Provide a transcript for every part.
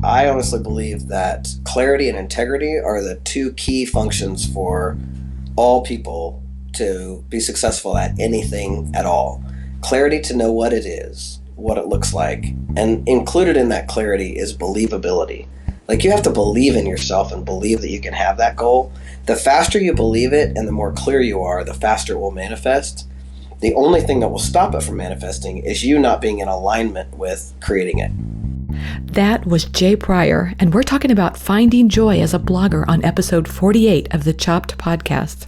I honestly believe that clarity and integrity are the two key functions for all people to be successful at anything at all. Clarity to know what it is, what it looks like, and included in that clarity is believability. Like, you have to believe in yourself and believe that you can have that goal. The faster you believe it and the more clear you are, the faster it will manifest. The only thing that will stop it from manifesting is you not being in alignment with creating it. That was Jay Pryor, and we're talking about finding joy as a blogger on episode 48 of the Chopped podcast.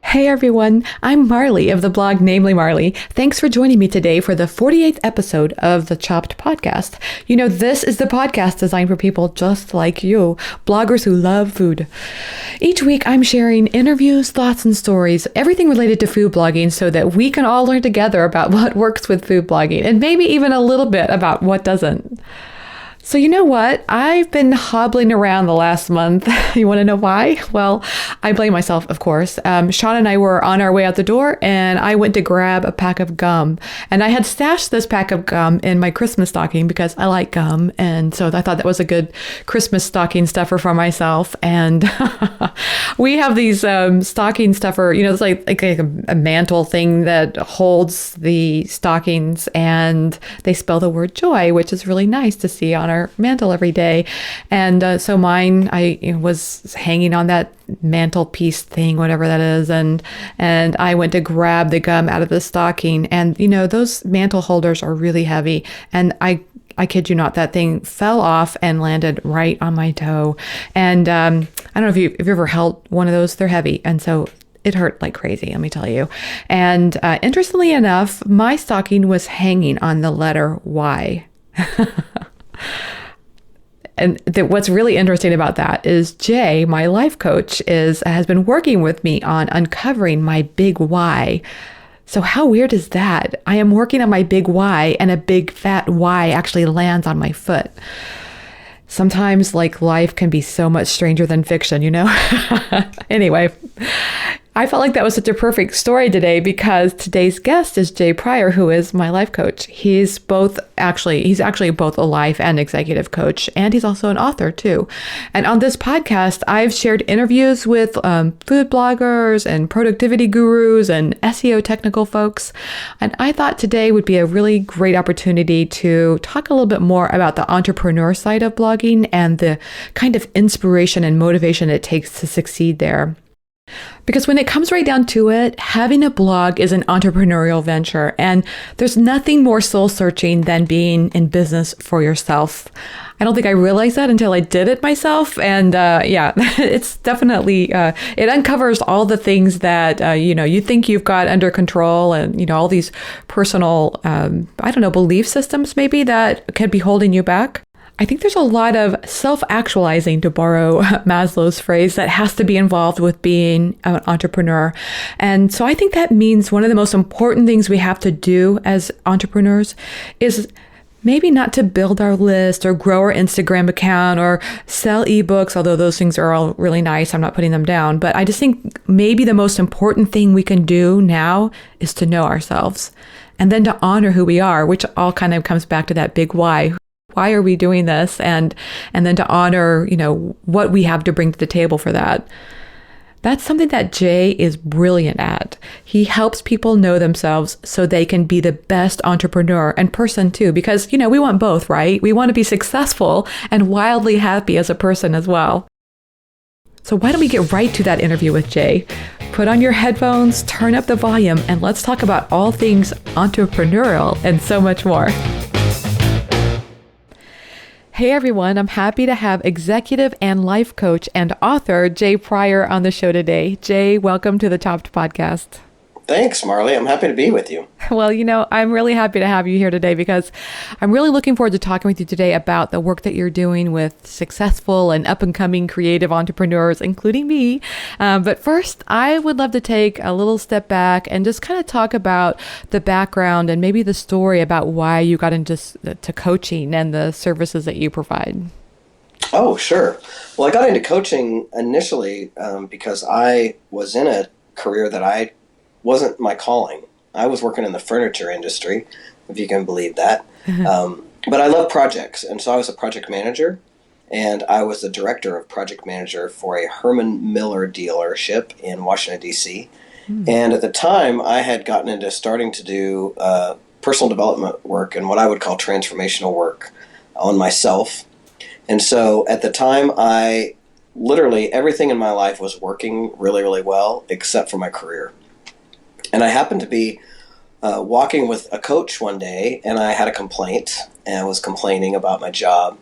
Hey everyone, I'm Marley of the blog Namely Marley. Thanks for joining me today for the 48th episode of the Chopped podcast. You know, this is the podcast designed for people just like you, bloggers who love food. Each week I'm sharing interviews, thoughts, and stories, everything related to food blogging so that we can all learn together about what works with food blogging and maybe even a little bit about what doesn't. So you know what? I've been hobbling around the last month. You want to know why? Well, I blame myself, of course. Sean and I were on our way out the door and I went to grab a pack of gum. And I had stashed this pack of gum in my Christmas stocking because I like gum. And so I thought that was a good Christmas stocking stuffer for myself. And we have these stocking stuffer, it's like a mantle thing that holds the stockings, and they spell the word joy, which is really nice to see on our mantle every day. And so mine, I was hanging on that mantelpiece thing, whatever that is, and I went to grab the gum out of the stocking, and those mantle holders are really heavy, and I kid you not, that thing fell off and landed right on my toe. And I don't know if you've ever held one of those. They're heavy, and so it hurt like crazy, let me tell you. And interestingly enough, my stocking was hanging on the letter Y. And what's really interesting about that is Jay, my life coach, has been working with me on uncovering my big why. So how weird is that? I am working on my big why, and a big fat Y actually lands on my foot. Sometimes, life can be so much stranger than fiction, Anyway, I felt like that was such a perfect story today because today's guest is Jay Pryor, who is my life coach. He's actually both a life and executive coach, and he's also an author too. And on this podcast, I've shared interviews with food bloggers and productivity gurus and SEO technical folks. And I thought today would be a really great opportunity to talk a little bit more about the entrepreneur side of blogging and the kind of inspiration and motivation it takes to succeed there. Because when it comes right down to it, having a blog is an entrepreneurial venture, and there's nothing more soul-searching than being in business for yourself. I don't think I realized that until I did it myself, and it's definitely, it uncovers all the things that, you think you've got under control, and, all these personal, belief systems maybe that could be holding you back. I think there's a lot of self-actualizing, to borrow Maslow's phrase, that has to be involved with being an entrepreneur. And so I think that means one of the most important things we have to do as entrepreneurs is maybe not to build our list or grow our Instagram account or sell ebooks, although those things are all really nice. I'm not putting them down. But I just think maybe the most important thing we can do now is to know ourselves and then to honor who we are, which all kind of comes back to that big why. Why are we doing this? And then to honor, what we have to bring to the table for that. That's something that Jay is brilliant at. He helps people know themselves so they can be the best entrepreneur and person too, because, we want both, right? We want to be successful and wildly happy as a person as well. So why don't we get right to that interview with Jay? Put on your headphones, turn up the volume, and let's talk about all things entrepreneurial and so much more. Hey everyone, I'm happy to have executive and life coach and author Jay Pryor on the show today. Jay, welcome to the Chopped podcast. Thanks, Marley. I'm happy to be with you. Well, I'm really happy to have you here today because I'm really looking forward to talking with you today about the work that you're doing with successful and up-and-coming creative entrepreneurs, including me. But first, I would love to take a little step back and just kind of talk about the background and maybe the story about why you got into coaching and the services that you provide. Oh, sure. Well, I got into coaching initially because I was in a career that I wasn't my calling. I was working in the furniture industry, if you can believe that. But I love projects, and so I was a project manager, and I was the director of project manager for a Herman Miller dealership in Washington, D.C. Hmm. And at the time, I had gotten into starting to do personal development work and what I would call transformational work on myself. And so at the time, I literally everything in my life was working really, really well except for my career. And I happened to be walking with a coach one day, and I had a complaint, and I was complaining about my job.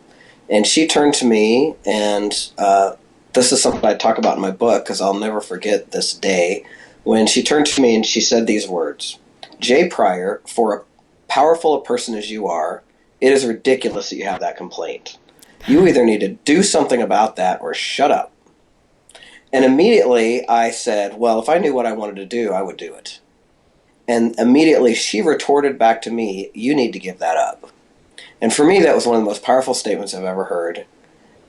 And she turned to me, and this is something I talk about in my book because I'll never forget this day when she turned to me and she said these words: Jay Pryor, for a powerful a person as you are, it is ridiculous that you have that complaint. You either need to do something about that or shut up. And immediately I said, well, if I knew what I wanted to do, I would do it. And immediately she retorted back to me, you need to give that up. And for me, that was one of the most powerful statements I've ever heard.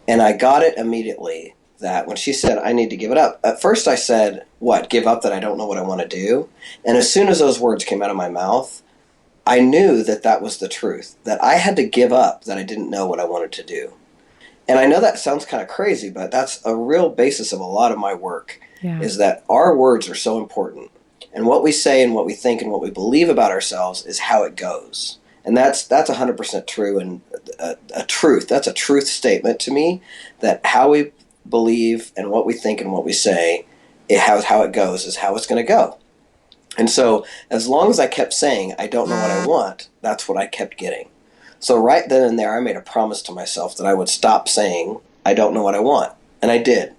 And I got it immediately that when she said, I need to give it up, at first I said, what, give up that I don't know what I want to do? And as soon as those words came out of my mouth, I knew that that was the truth, that I had to give up that I didn't know what I wanted to do. And I know that sounds kind of crazy, but that's a real basis of a lot of my work, Yeah. is that our words are so important. And what we say and what we think and what we believe about ourselves is how it goes. And that's 100% true and a truth. That's a truth statement to me, that how we believe and what we think and what we say, how it goes is how it's going to go. And so as long as I kept saying, I don't know what I want, that's what I kept getting. So right then and there, I made a promise to myself that I would stop saying, I don't know what I want. And I did.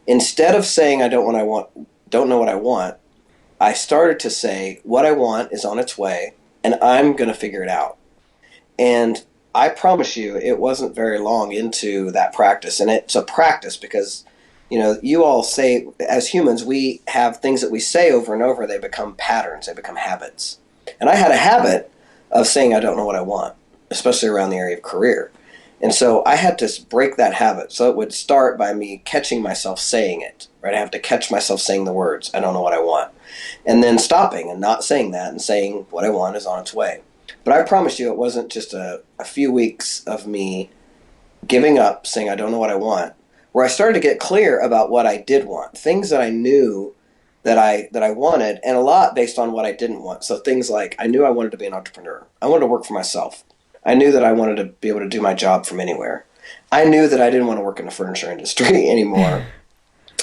Instead of saying, don't know what I want, I started to say, what I want is on its way, and I'm going to figure it out. And I promise you, it wasn't very long into that practice. And it's a practice because, you all say, as humans, we have things that we say over and over. They become patterns. They become habits. And I had a habit of saying, I don't know what I want, especially around the area of career. And so I had to break that habit. So it would start by me catching myself saying it, right? I have to catch myself saying the words, I don't know what I want. And then stopping and not saying that and saying what I want is on its way. But I promise you, it wasn't just a few weeks of me giving up, saying I don't know what I want, where I started to get clear about what I did want, things that I knew that I wanted, and a lot based on what I didn't want. So things like I knew I wanted to be an entrepreneur. I wanted to work for myself. I knew that I wanted to be able to do my job from anywhere. I knew that I didn't want to work in the furniture industry anymore.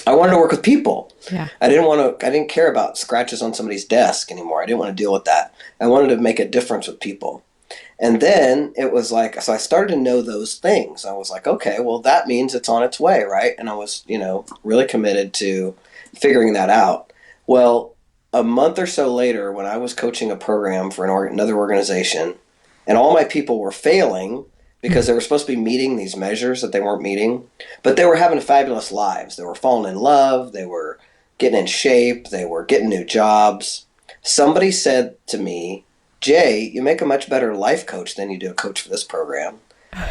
I wanted to work with people. Yeah. I didn't care about scratches on somebody's desk anymore. I didn't want to deal with that. I wanted to make a difference with people. And then it was like, so I started to know those things. I was like, okay, well, that means it's on its way, right? And I was, really committed to figuring that out. Well, a month or so later, when I was coaching a program for another organization, and all my people were failing because they were supposed to be meeting these measures that they weren't meeting, but they were having fabulous lives. They were falling in love. They were getting in shape. They were getting new jobs. Somebody said to me, Jay, you make a much better life coach than you do a coach for this program.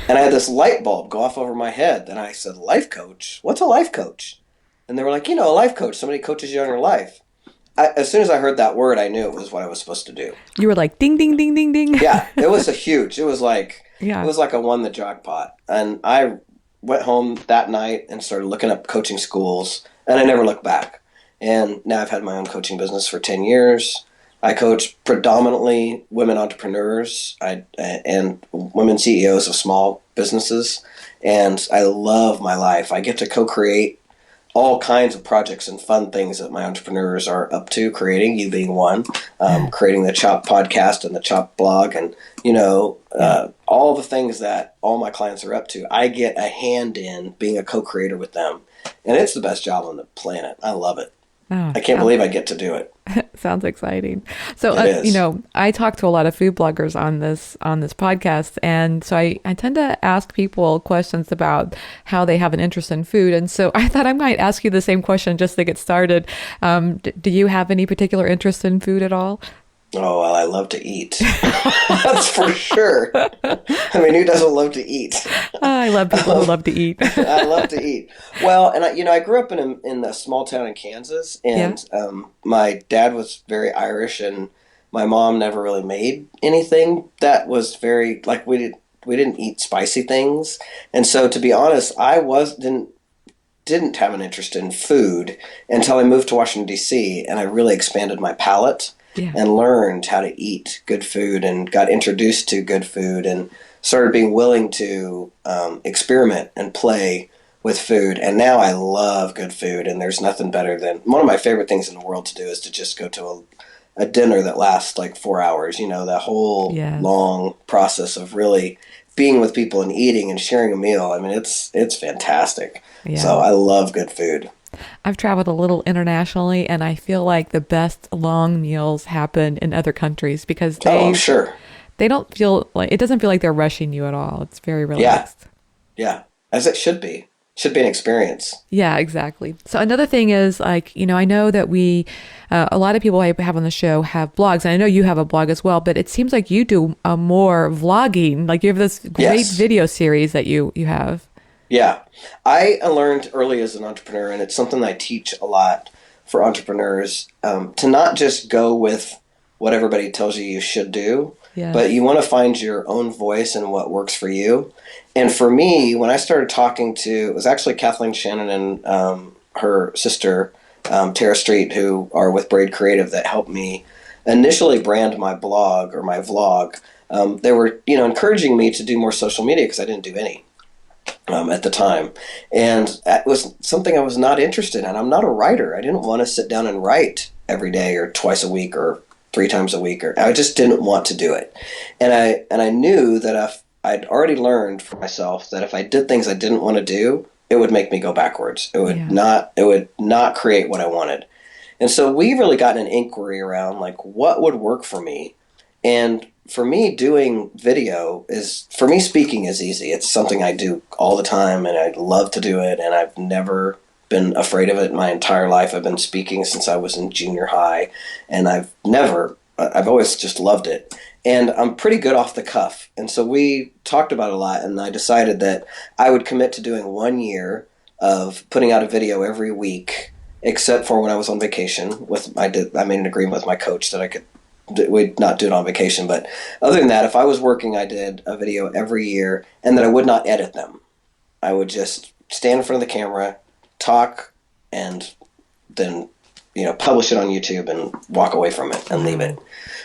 And I had this light bulb go off over my head. Then I said, life coach? What's a life coach? And they were like, a life coach. Somebody coaches you on your life. As soon as I heard that word, I knew it was what I was supposed to do. You were like, ding, ding, ding, ding, ding. Yeah, it was it was like, Yeah. it was like I won the jackpot. And I went home that night and started looking up coaching schools, and I never looked back. And now I've had my own coaching business for 10 years. I coach predominantly women entrepreneurs and women CEOs of small businesses, and I love my life. I get to co-create all kinds of projects and fun things that my entrepreneurs are up to creating, you being one, creating the Chop podcast and the Chop blog and, all the things that all my clients are up to. I get a hand in being a co-creator with them, and it's the best job on the planet. I love it. Oh, I can't believe I get to do it. sounds exciting. So, It is. I talk to a lot of food bloggers on this podcast, and so I tend to ask people questions about how they have an interest in food. And so I thought I might ask you the same question just to get started. Do you have any particular interest in food at all? Oh, well, I love to eat. That's for sure. I mean, who doesn't love to eat? I love people who love to eat. I love to eat. Well, and I grew up in a small town in Kansas, Yeah. and my dad was very Irish, and my mom never really made anything that was very like we didn't eat spicy things, and so to be honest, I was didn't have an interest in food until I moved to Washington D.C. and I really expanded my palate Yeah. and learned how to eat good food and got introduced to good food and started being willing to experiment and play with food. And now I love good food, and there's nothing better than one of my favorite things in the world to do is to just go to a dinner that lasts like 4 hours. You know, that whole Yes. long process of really being with people and eating and sharing a meal. I mean, it's fantastic. Yeah. So I love good food. I've traveled a little internationally, and I feel like the best long meals happen in other countries because Oh, I'm sure. they don't feel like it doesn't feel like they're rushing you at all. It's very Yeah, relaxed. yeah. As it should be. Should be an experience. Yeah, exactly. So another thing is like, I know that a lot of people I have on the show have blogs, and I know you have a blog as well, but it seems like you do more vlogging. Like you have this great Yes. video series that you have. Yeah. I learned early as an entrepreneur, and it's something I teach a lot for entrepreneurs, to not just go with what everybody tells you you should do, but Yes. you want to find your own voice and what works for you. And for me, when I started talking to, it was actually Kathleen Shannon and her sister, Tara Street, who are with Braid Creative, that helped me initially brand my blog or my vlog. They were, encouraging me to do more social media because I didn't do any at the time. And that was something I was not interested in. I'm not a writer. I didn't want to sit down and write every day or twice a week or 3 times a week, or I just didn't want to do it. And I knew that if I'd already learned for myself that if I did things I didn't want to do, it would make me go backwards. Yeah. It would not create what I wanted. And so we really got an inquiry around like what would work for me. And for me, doing video for me, speaking is easy. It's something I do all the time, and I love to do it, and I've never been afraid of it my entire life. I've been speaking since I was in junior high, and I've always just loved it. And I'm pretty good off the cuff. And so we talked about it a lot, and I decided that I would commit to doing 1 year of putting out a video every week, except for when I was on vacation. I made an agreement with my coach that we'd not do it on vacation. But other than that, if I was working, I did a video every year, and that I would not edit them. I would just stand in front of the camera, talk, and then publish it on YouTube and walk away from it and leave it.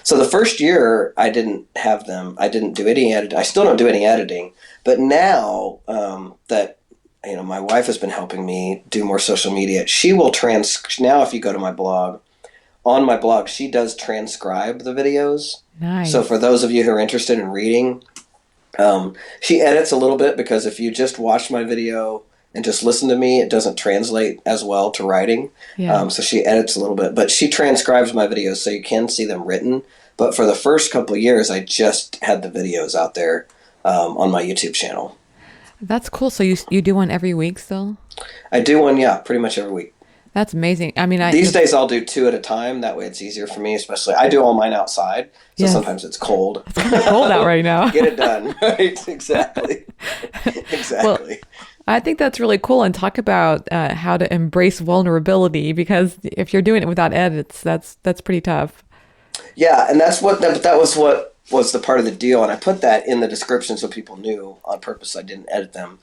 So the first year I didn't have them. I didn't do any edit. I still don't do any editing. But now that my wife has been helping me do more social media, she will now if you go to my blog, on my blog, she does transcribe the videos. Nice. So for those of you who are interested in reading, she edits a little bit because if you just watch my video and just listen to me, it doesn't translate as well to writing. Yeah. So she edits a little bit, but she transcribes my videos so you can see them written. But for the first couple of years, I just had the videos out there on my YouTube channel. That's cool. So you do one every week still? I do one, yeah, pretty much every week. That's amazing. I mean, These days I'll do 2 at a time. That way it's easier for me, especially. I do all mine outside, so Yes. sometimes it's cold. It's kind of cold out right now. Get it done. Right, exactly. Exactly. I think that's really cool, and talk about how to embrace vulnerability, because if you're doing it without edits, that's pretty tough. Yeah, and that was the part of the deal, and I put that in the description so people knew on purpose. I didn't edit them.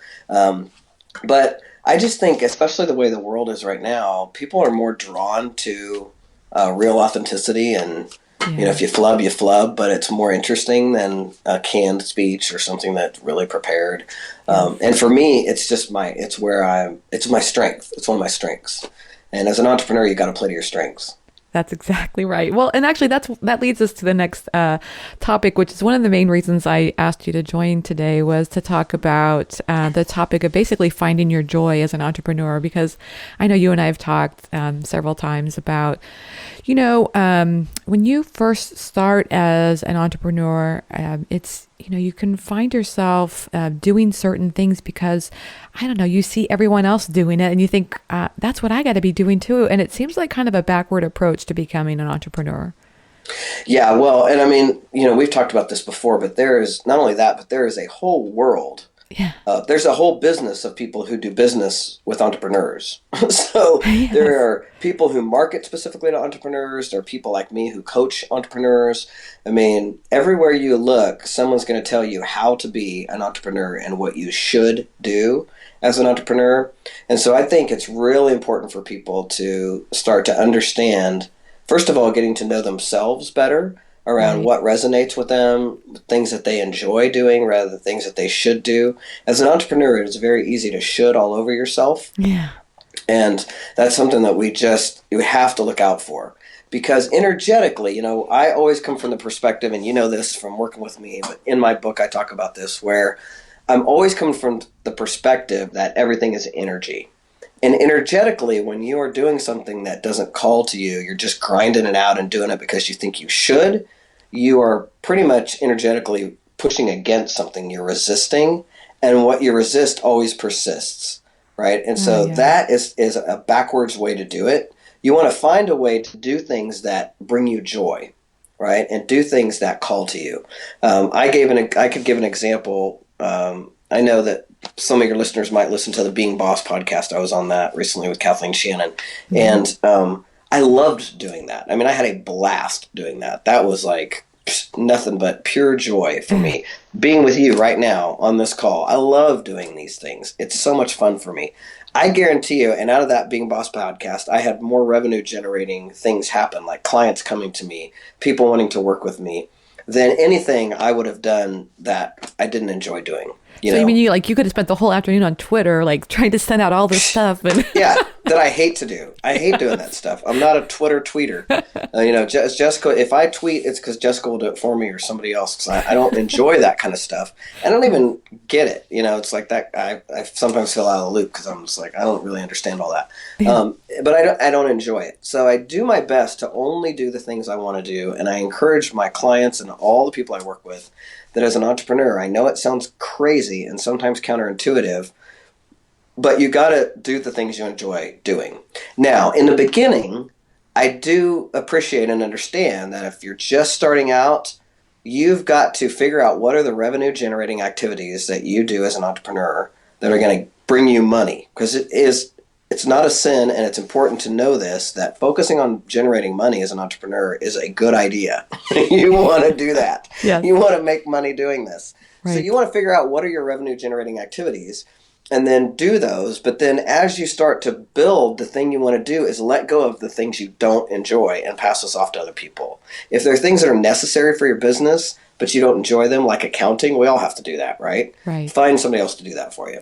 But I just think, especially the way the world is right now, people are more drawn to real authenticity, and if you flub, you flub, but it's more interesting than a canned speech or something that's really prepared. And for me, it's my strength. It's one of my strengths. And as an entrepreneur, you got to play to your strengths. That's exactly right. Well, and actually that leads us to the next topic, which is one of the main reasons I asked you to join today, was to talk about the topic of basically finding your joy as an entrepreneur, because I know you and I have talked several times about, when you first start as an entrepreneur, it's, you can find yourself doing certain things because, I don't know, you see everyone else doing it and you think, that's what I got to be doing too. And it seems like kind of a backward approach to becoming an entrepreneur. Yeah, well, and I mean, we've talked about this before, but there is not only that, but there is a whole world. Yeah. There's a whole business of people who do business with entrepreneurs. So there Yes. are people who market specifically to entrepreneurs. There are people like me who coach entrepreneurs. I mean, everywhere you look, someone's going to tell you how to be an entrepreneur and what you should do as an entrepreneur. And so I think it's really important for people to start to understand, first of all, getting to know themselves better around Right. what resonates with them, things that they enjoy doing rather than things that they should do. As an entrepreneur, it's very easy to should all over yourself. Yeah. And that's something that you have to look out for. Because energetically, I always come from the perspective, and you know this from working with me, but in my book I talk about this, where I'm always coming from the perspective that everything is energy. And energetically, when you are doing something that doesn't call to you, you're just grinding it out and doing it because you think you should, you are pretty much energetically pushing against something you're resisting. And what you resist always persists, right? And Oh, so yeah. that is a backwards way to do it. You want to find a way to do things that bring you joy, right? And do things that call to you. I could give an example. I know that some of your listeners might listen to the Being Boss podcast. I was on that recently with Kathleen Shannon, Hmm. and I loved doing that. I mean, I had a blast doing that. That was like nothing but pure joy for me. Being with you right now on this call, I love doing these things. It's so much fun for me. I guarantee you, and out of that Being Boss podcast, I had more revenue generating things happen, like clients coming to me, people wanting to work with me, than anything I would have done that I didn't enjoy doing. You So you mean know, you could have spent the whole afternoon on Twitter, like trying to send out all this stuff and Yeah, that I hate to do. I hate doing that stuff. I'm not a Twitter tweeter. Jessica, if I tweet, it's because Jessica will do it for me or somebody else. 'Cause I don't enjoy that kind of stuff. I don't even get it. It's like that. I sometimes feel out of the loop because I'm just like, I don't really understand all that. yeah. But I don't enjoy it. So I do my best to only do the things I want to do. And I encourage my clients and all the people I work with that as an entrepreneur, I know it sounds crazy and sometimes counterintuitive, but you got to do the things you enjoy doing. Now, in the beginning, I do appreciate and understand that if you're just starting out, you've got to figure out what are the revenue generating activities that you do as an entrepreneur that are going to bring you money, because it's not a sin, and it's important to know this, that focusing on generating money as an entrepreneur is a good idea. You want to do that. Yes. You want to make money doing this. So Right. you want to figure out what are your revenue generating activities and then do those. But then as you start to build, the thing you want to do is let go of the things you don't enjoy and pass those off to other people. If there are things that are necessary for your business, but you don't enjoy them, like accounting, we all have to do that, right? Right. Find somebody else to do that for you.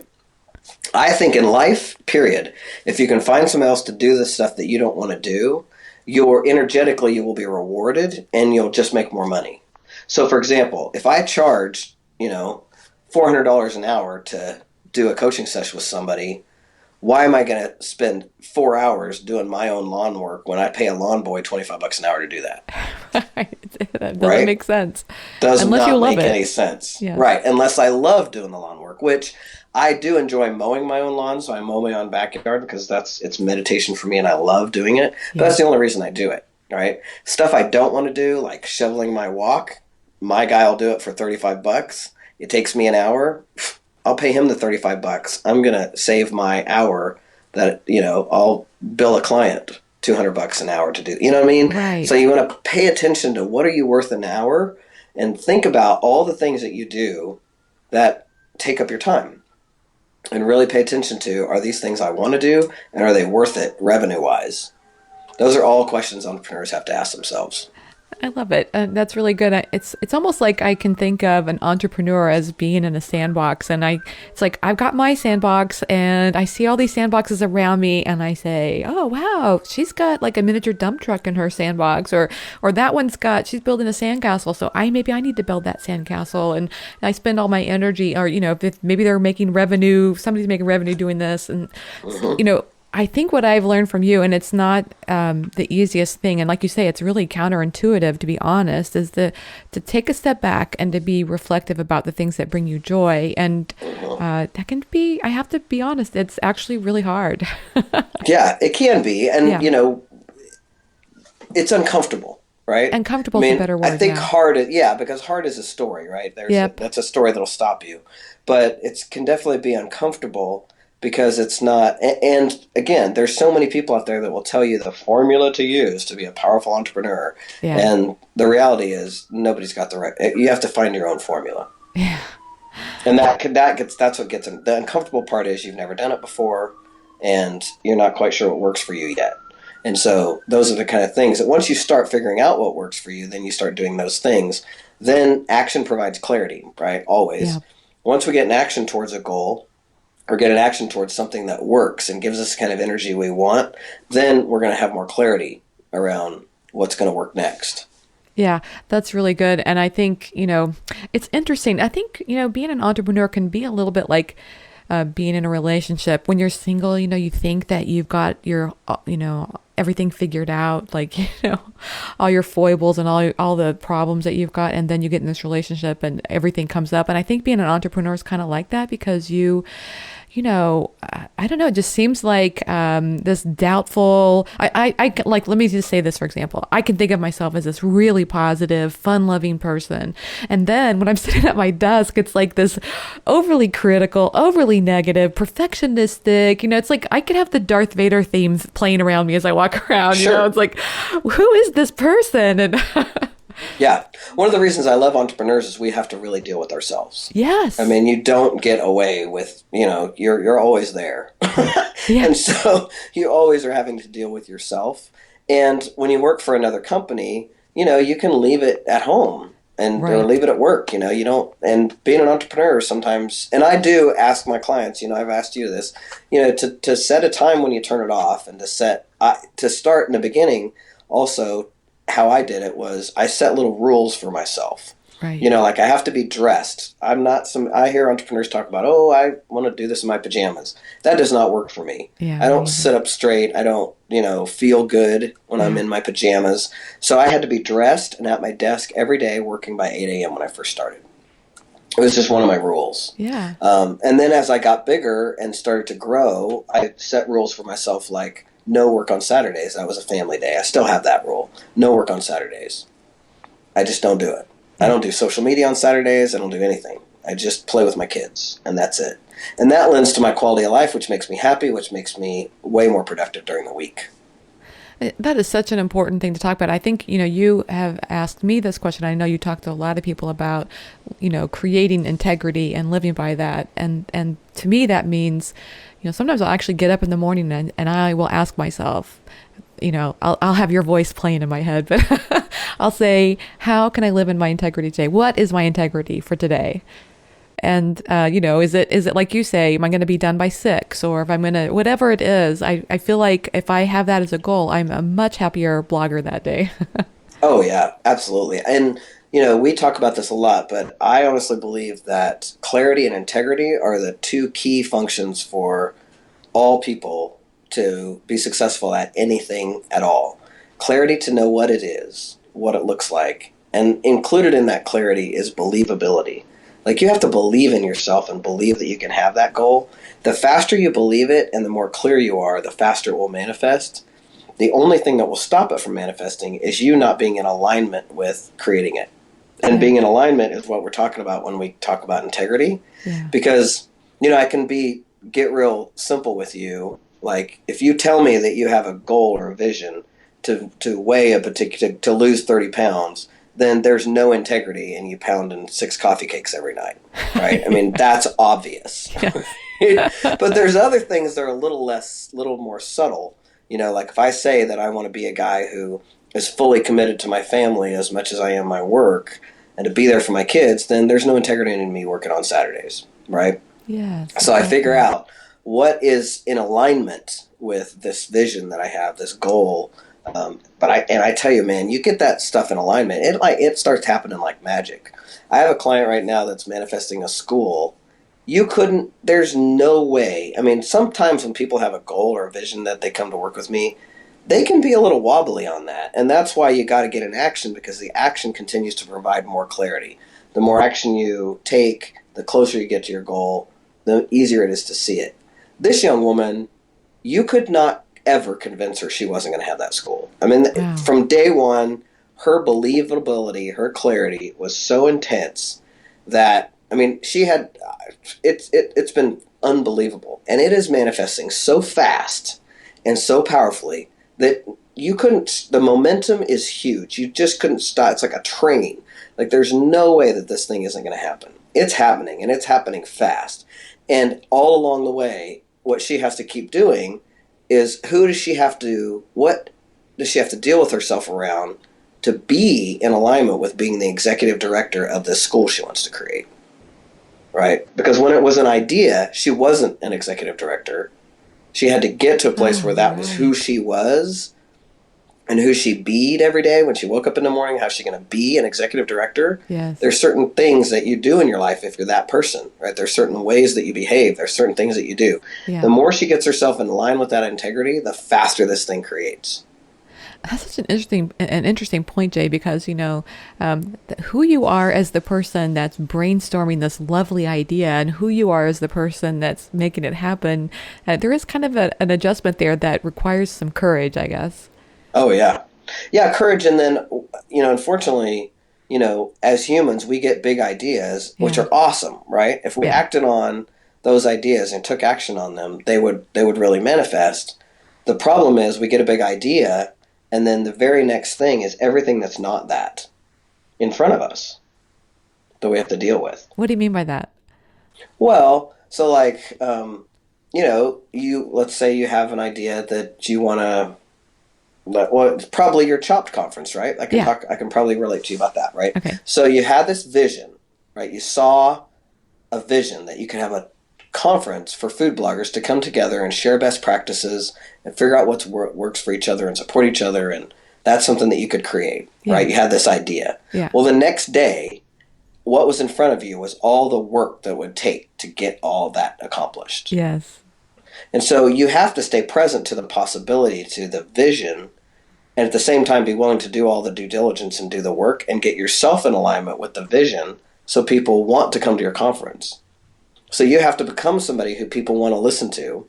I think in life, period, if you can find someone else to do the stuff that you don't want to do, you will be rewarded and you'll just make more money. So for example, if I charge, $400 an hour to do a coaching session with somebody, why am I going to spend 4 hours doing my own lawn work when I pay a lawn boy $25 an hour to do that? That doesn't Right? make sense. Does Unless you not love make it. any sense. Yes. Right. Unless I love doing the lawn work, which I do enjoy mowing my own lawn. So I mow my own backyard because it's meditation for me and I love doing it. But Yeah. that's the only reason I do it. Right. Stuff I don't want to do, like shoveling my walk, my guy will do it for $35. It takes me an hour. I'll pay him the $35. I'm going to save my hour that, I'll bill a client $200 an hour to do. You know what I mean? Right. So you want to pay attention to what are you worth an hour and think about all the things that you do that take up your time and really pay attention to, are these things I want to do and are they worth it revenue wise? Those are all questions entrepreneurs have to ask themselves. I love it. That's really good. It's almost like I can think of an entrepreneur as being in a sandbox, and it's like I've got my sandbox, and I see all these sandboxes around me, and I say, "Oh wow, she's got like a miniature dump truck in her sandbox," or that one's she's building a sandcastle, so maybe I need to build that sandcastle, and I spend all my energy, or if maybe they're making revenue, somebody's making revenue doing this, and Mm-hmm. you know. I think what I've learned from you, and it's not the easiest thing, and like you say, it's really counterintuitive to be honest, is to take a step back and to be reflective about the things that bring you joy. And Mm-hmm. that can be, I have to be honest, it's actually really hard. Yeah, it can be. And, Yeah. it's uncomfortable. right? And I comfortable is a mean, better I word. think Yeah. hard is, yeah, because hard is a story, right? Yep. That's a story that'll stop you, but it can definitely be uncomfortable because it's not. And again, there's so many people out there that will tell you the formula to use to be a powerful entrepreneur, Yeah. and the reality is nobody's got the right. You have to find your own formula, Yeah. and that's what gets them. The uncomfortable part is you've never done it before, and you're not quite sure what works for you yet. And so those are the kind of things that once you start figuring out what works for you, then you start doing those things. Then action provides clarity, right? Yeah. Always. Once we get an action towards a goal or get an action towards something that works and gives us the kind of energy we want, then we're going to have more clarity around what's going to work next. Yeah, that's really good. And I think, it's interesting. I think, being an entrepreneur can be a little bit like being in a relationship. When you're single, you think that you've got your, everything figured out, like, all your foibles and all the problems that you've got. And then you get in this relationship and everything comes up. And I think being an entrepreneur is kind of like that because I don't know, it just seems like this doubtful, like, let me just say this, for example, I can think of myself as this really positive, fun loving person. And then when I'm sitting at my desk, it's like this overly critical, overly negative, perfectionistic, it's like I could have the Darth Vader themes playing around me as I walk around, Sure. it's like, who is this person? And Yeah. One of the reasons I love entrepreneurs is we have to really deal with ourselves. I yes. mean, you don't get away with, you're always there. Yeah. And so you always are having to deal with yourself. And when you work for another company, you can leave it at home and or Right. leave it at work, you don't, and being an entrepreneur sometimes, and I do ask my clients, I've asked you this, to set a time when you turn it off and to start in the beginning. Also, how I did it was I set little rules for myself. Right. Like I have to be dressed. I hear entrepreneurs talk about, oh, I want to do this in my pajamas. That does not work for me. Yeah, I don't me sit either. up straight. I don't, feel good when I'm Yeah. in my pajamas. So I had to be dressed and at my desk every day working by 8 a.m. when I first started. It was just one of my rules. Yeah. And then as I got bigger and started to grow, I set rules for myself like no work on Saturdays. That was a family day. I still have that rule. No work on Saturdays. I just don't do it. I Yeah. don't do social media on Saturdays. I don't do anything. I just play with my kids, and that's it. And that lends to my quality of life, which makes me happy, which makes me way more productive during the week. That is such an important thing to talk about. I think, you have asked me this question. I know you talked to a lot of people about, creating integrity and living by that. And to me, that means, sometimes I'll actually get up in the morning and I will ask myself, I'll have your voice playing in my head, but I'll say, how can I live in my integrity today? What is my integrity for today? And, is it like you say, am I going to be done by 6 or if I'm going to, whatever it is, I feel like if I have that as a goal, I'm a much happier blogger that day. Oh, yeah, absolutely. And, we talk about this a lot, but I honestly believe that clarity and integrity are the two key functions for all people to be successful at anything at all. Clarity to know what it is, what it looks like, and included in that clarity is believability. Like you have to believe in yourself and believe that you can have that goal. The faster you believe it and the more clear you are, the faster it will manifest. The only thing that will stop it from manifesting is you not being in alignment with creating it. And Yeah. being in alignment is what we're talking about when we talk about integrity. Yeah. Because, I can get real simple with you. Like if you tell me that you have a goal or a vision to weigh a particular to lose 30 pounds, then there's no integrity in you pounding 6 coffee cakes every night, right? I mean, that's obvious. Yes. But there's other things that are a little more subtle. Like if I say that I want to be a guy who is fully committed to my family as much as I am my work and to be there for my kids, then there's no integrity in me working on Saturdays, right? Yes, So I figure exactly. out what is in alignment with this vision that I have, this goal. But I tell you, man, you get that stuff in alignment, it starts happening like magic. I have a client right now that's manifesting a school. You couldn't. There's no way. I mean, sometimes when people have a goal or a vision that they come to work with me, they can be a little wobbly on that, and that's why you got to get in action because the action continues to provide more clarity. The more action you take, the closer you get to your goal, the easier it is to see it. This young woman, you could not ever convince her she wasn't going to have that school. I mean, Wow. from day one, her believability, her clarity was so intense that, I mean, she had, it's been unbelievable. And it is manifesting so fast and so powerfully that you couldn't, the momentum is huge. You just couldn't stop. It's like a train. Like, there's no way that this thing isn't going to happen. It's happening, and it's happening fast. And all along the way, what she has to keep doing is what does she have to deal with herself around to be in alignment with being the executive director of this school she wants to create, right? Because when it was an idea, she wasn't an executive director. She had to get to a place where that was who she was and who she be'd every day when she woke up in the morning. How's she going to be an executive director? Yes. There's certain things that you do in your life if you're that person, right? There's certain ways that you behave. There's certain things that you do. Yeah. The more she gets herself in line with that integrity, the faster this thing creates. That's such an interesting point, Jay, because, who you are as the person that's brainstorming this lovely idea and who you are as the person that's making it happen, there is kind of an adjustment there that requires some courage, I guess. Oh, yeah. Yeah, courage. And then, unfortunately, as humans, we get big ideas, which are awesome, right? If we acted on those ideas and took action on them, they would really manifest. The problem is we get a big idea, and then the very next thing is everything that's not that in front of us that we have to deal with. What do you mean by that? Well, so like, let's say you have an idea that you want to, well, it's probably your Chopped conference, right? I can probably relate to you about that, right? Okay. So you had this vision, right? You saw a vision that you could have a conference for food bloggers to come together and share best practices and figure out what works for each other and support each other, and that's something that you could create, right? You had this idea. Yeah. Well, the next day, what was in front of you was all the work that it would take to get all that accomplished. Yes. And so you have to stay present to the possibility, to the vision, and at the same time be willing to do all the due diligence and do the work and get yourself in alignment with the vision so people want to come to your conference. So you have to become somebody who people want to listen to.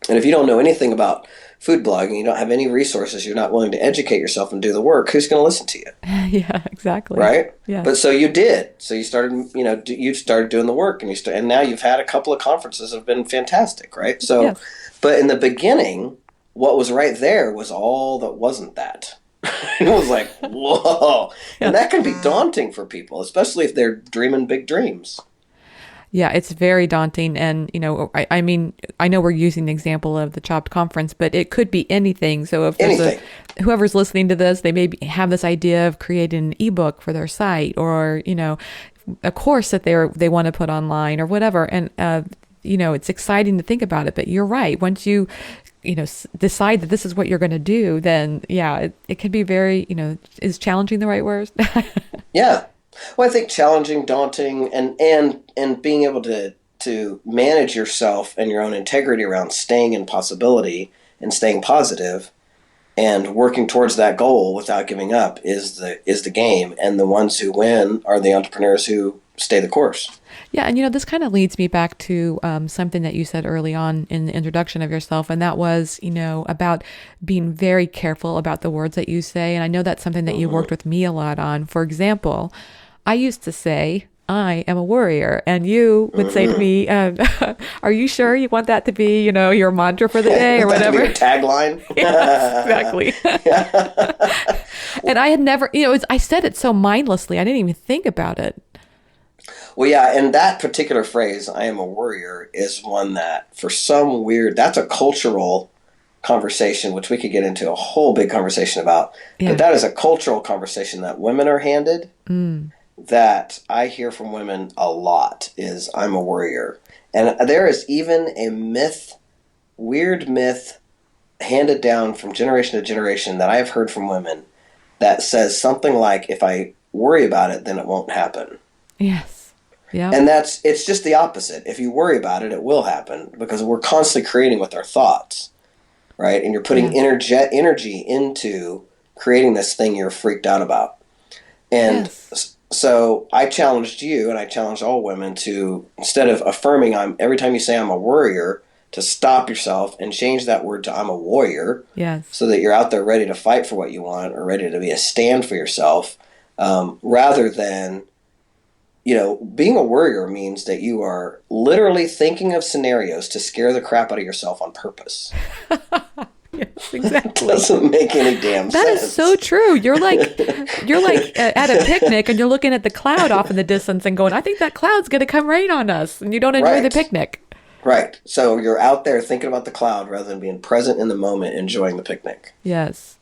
And if you don't know anything about food blogging, you don't have any resources, you're not willing to educate yourself and do the work, who's going to listen to you? Yeah, exactly. Right? Yeah. But so you did. So you started, you started doing the work, and now you've had a couple of conferences that have been fantastic, right? So, yes. But in the beginning, what was right there was all that wasn't that. It was like, whoa. Yeah. And that can be daunting for people, especially if they're dreaming big dreams. Yeah, it's very daunting. And, I mean, I know we're using the example of the Chopped conference, but it could be anything. So if there's whoever's listening to this, they maybe have this idea of creating an ebook for their site, or, a course that they want to put online or whatever. And, it's exciting to think about it. But you're right. Once you decide that this is what you're going to do, then, yeah, it can be very, is challenging the right word? Yeah. Well, I think challenging, daunting, and being able to manage yourself and your own integrity around staying in possibility and staying positive and working towards that goal without giving up is the game. And the ones who win are the entrepreneurs who stay the course. Yeah, and this kind of leads me back to something that you said early on in the introduction of yourself, and that was, about being very careful about the words that you say. And I know that's something that you worked with me a lot on. For example, I used to say, I am a worrier. And you would say to me, are you sure you want that to be, your mantra for the day or whatever? Your tagline? Yes, exactly. And I had never, I said it so mindlessly. I didn't even think about it. Well, yeah, and that particular phrase, I am a worrier, is one that for some weird, that's a cultural conversation, which we could get into a whole big conversation about. Yeah. But that is a cultural conversation that women are handed. That I hear from women a lot is, I'm a worrier. And there is even a weird myth handed down from generation to generation that I've heard from women that says something like, if I worry about it, then it won't happen. Yes. Yeah. And it's just the opposite. If you worry about it, it will happen, because we're constantly creating with our thoughts, right? And you're putting energy into creating this thing you're freaked out about. And so I challenged you, and I challenged all women to, instead of affirming every time you say I'm a worrier, to stop yourself and change that word to I'm a warrior, Yes. so that you're out there ready to fight for what you want or ready to be a stand for yourself, rather than, being a warrior means that you are literally thinking of scenarios to scare the crap out of yourself on purpose. Yes, exactly. Doesn't make any damn sense. That is so true. You're like at a picnic and you're looking at the cloud off in the distance and going, I think that cloud's going to come rain on us. And you don't enjoy the picnic. Right. So you're out there thinking about the cloud rather than being present in the moment, enjoying the picnic. Yes.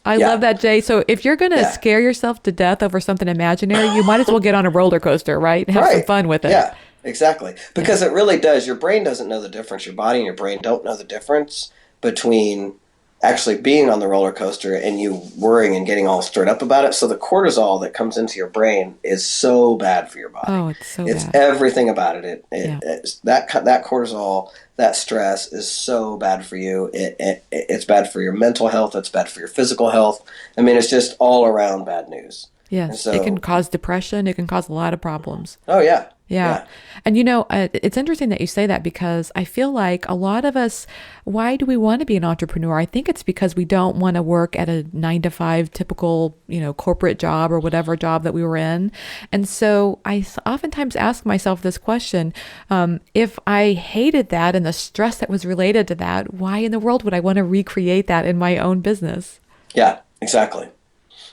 I love that, Jay. So if you're going to scare yourself to death over something imaginary, you might as well get on a roller coaster, right? And have some fun with it. Yeah, exactly. Because it really does. Your brain doesn't know the difference. Your body and your brain don't know the difference between actually being on the roller coaster and you worrying and getting all stirred up about it. So the cortisol that comes into your brain is so bad for your body. Oh, it's so It's bad. everything about it. It's that cortisol, that stress is so bad for you. It's bad for your mental health. It's bad for your physical health. I mean, it's just all around bad news. Yes, it can cause depression. It can cause a lot of problems. Oh, yeah. Yeah. And it's interesting that you say that, because I feel like a lot of us, why do we want to be an entrepreneur? I think it's because we don't want to work at a 9 to 5 typical, corporate job or whatever job that we were in. And so I oftentimes ask myself this question, if I hated that and the stress that was related to that, why in the world would I want to recreate that in my own business? Yeah, exactly.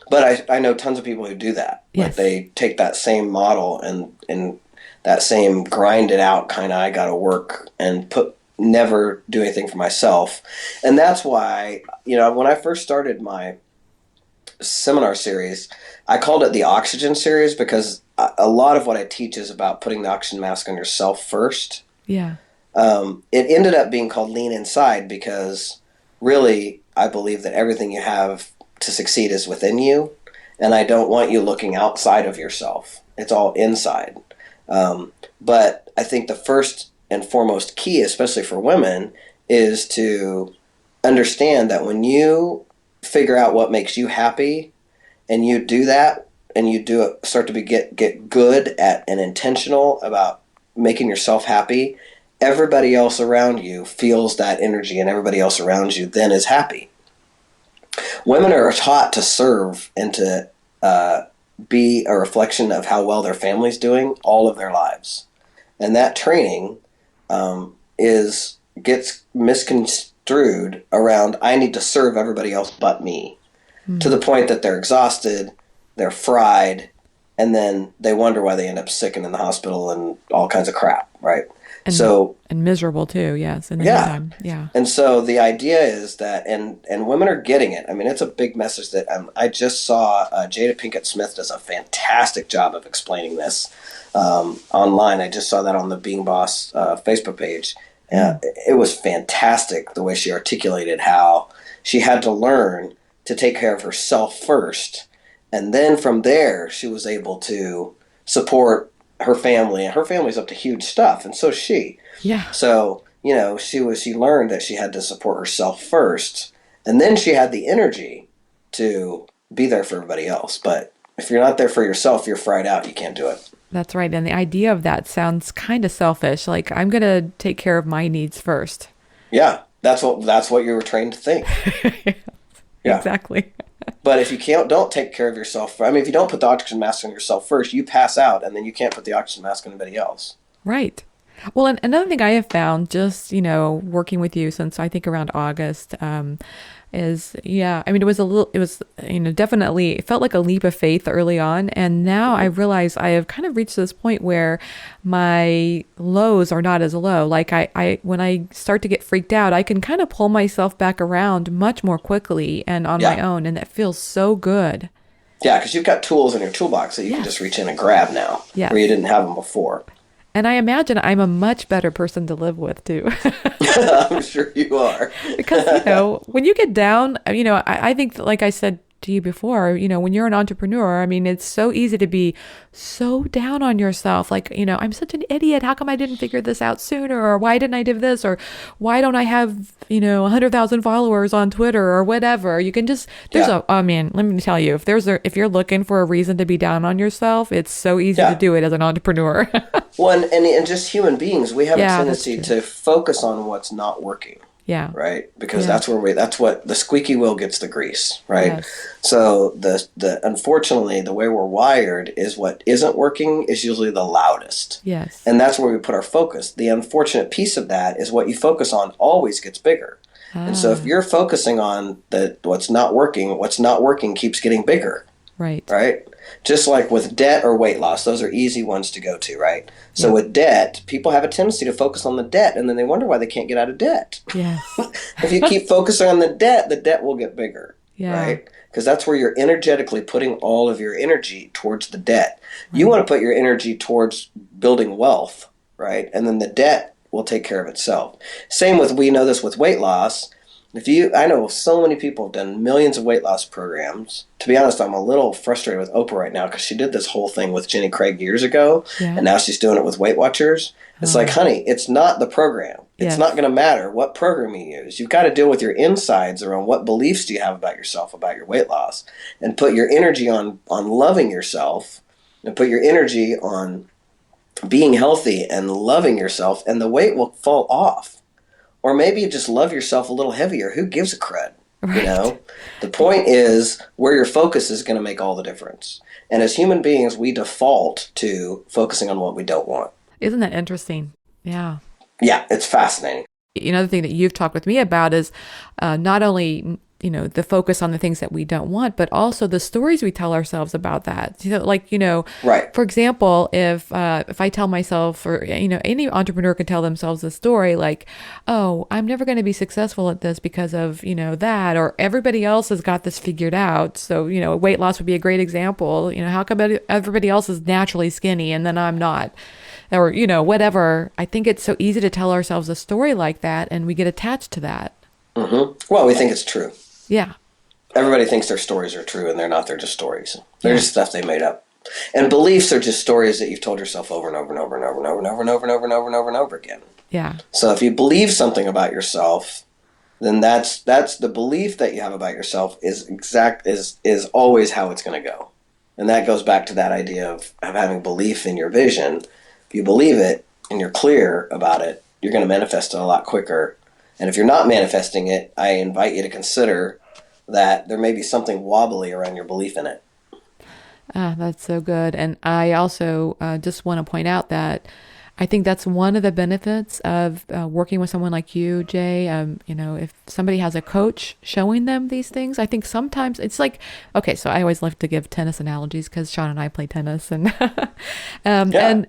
But I know tons of people who do that. Yes. Like they take that same model and that same grind it out kind of, I got to work and never do anything for myself. And that's why, when I first started my seminar series, I called it the Oxygen Series, because a lot of what I teach is about putting the oxygen mask on yourself first. Yeah. It ended up being called Lean Inside because really I believe that everything you have to succeed is within you. And I don't want you looking outside of yourself. It's all inside. But I think the first and foremost key, especially for women, is to understand that when you figure out what makes you happy and you do that and you do it, start to get good at and intentional about making yourself happy, everybody else around you feels that energy and everybody else around you then is happy. Women are taught to serve and to be a reflection of how well their family's doing all of their lives. And that training gets misconstrued around, I need to serve everybody else but me, to the point that they're exhausted, they're fried, and then they wonder why they end up sick and in the hospital and all kinds of crap, right? And miserable too, yes. In the meantime. Yeah. And so the idea is that, and women are getting it. I mean, it's a big message that I just saw. Jada Pinkett Smith does a fantastic job of explaining this online. I just saw that on the Being Boss Facebook page. It was fantastic the way she articulated how she had to learn to take care of herself first, and then from there she was able to support her family, and her family's up to huge stuff, and so is she. Yeah. So, she learned that she had to support herself first, and then she had the energy to be there for everybody else. But if you're not there for yourself, you're fried out. You can't do it. That's right. And the idea of that sounds kind of selfish. Like, I'm going to take care of my needs first. Yeah. That's what you were trained to think. Yeah. Exactly. But if you don't take care of yourself, if you don't put the oxygen mask on yourself first, you pass out, and then you can't put the oxygen mask on anybody else. Right. Well, and another thing I have found, just, working with you since I think around August, is, definitely, it felt like a leap of faith early on. And now I realize I have kind of reached this point where my lows are not as low. Like when I start to get freaked out, I can kind of pull myself back around much more quickly and on my own. And that feels so good. Yeah, because you've got tools in your toolbox that you can just reach in and grab now, where you didn't have them before. And I imagine I'm a much better person to live with, too. I'm sure you are. Because, when you get down, I think, like I said to you before, when you're an entrepreneur, I mean, it's so easy to be so down on yourself. Like, I'm such an idiot. How come I didn't figure this out sooner? Or why didn't I do this? Or why don't I have, 100,000 followers on Twitter or whatever? You can just, I mean, let me tell you, if you're looking for a reason to be down on yourself, it's so easy to do it as an entrepreneur. Well, and just human beings, we have a tendency to focus on what's not working. Yeah. Right. Because that's what the squeaky wheel gets the grease. Right. Yes. So unfortunately, the way we're wired is what isn't working is usually the loudest. Yes. And that's where we put our focus. The unfortunate piece of that is what you focus on always gets bigger. And so if you're focusing on what's not working keeps getting bigger. Right. Right. Just like with debt or weight loss, those are easy ones to go to, right? So with debt, people have a tendency to focus on the debt, and then they wonder why they can't get out of debt. Yes. If you keep focusing on the debt will get bigger, right? Because that's where you're energetically putting all of your energy towards the debt. Right. You want to put your energy towards building wealth, right? And then the debt will take care of itself. Same with, we know this with weight loss. I know so many people have done millions of weight loss programs. To be honest, I'm a little frustrated with Oprah right now because she did this whole thing with Jenny Craig years ago, and now she's doing it with Weight Watchers. It's like, honey, it's not the program. It's not going to matter what program you use. You've got to deal with your insides around what beliefs do you have about yourself, about your weight loss, and put your energy on loving yourself, and put your energy on being healthy and loving yourself, and the weight will fall off. Or maybe you just love yourself a little heavier. Who gives a crud? Right. The point is where your focus is going to make all the difference. And as human beings, we default to focusing on what we don't want. Isn't that interesting? Yeah. Yeah, it's fascinating. Another thing that you've talked with me about is not only the focus on the things that we don't want, but also the stories we tell ourselves about that. Right. For example, if I tell myself, or, any entrepreneur can tell themselves a story like, oh, I'm never going to be successful at this because of, that, or everybody else has got this figured out. So, weight loss would be a great example. How come everybody else is naturally skinny and then I'm not? Or, whatever. I think it's so easy to tell ourselves a story like that, and we get attached to that. Mm-hmm. Well, we think it's true. Yeah. Everybody thinks their stories are true, and they're not. They're just stories. They're just stuff they made up. And beliefs are just stories that you've told yourself over and over and over and over and over and over and over and over and over and over and over again. Yeah. So if you believe something about yourself, then that's the belief that you have about yourself is always how it's going to go. And that goes back to that idea of having belief in your vision. If you believe it and you're clear about it, you're going to manifest it a lot quicker. And if you're not manifesting it, I invite you to consider that there may be something wobbly around your belief in it. That's so good. And I also just want to point out that I think that's one of the benefits of working with someone like you, Jay. If somebody has a coach showing them these things, I think sometimes it's like, okay, so I always like to give tennis analogies because Sean and I play tennis, and and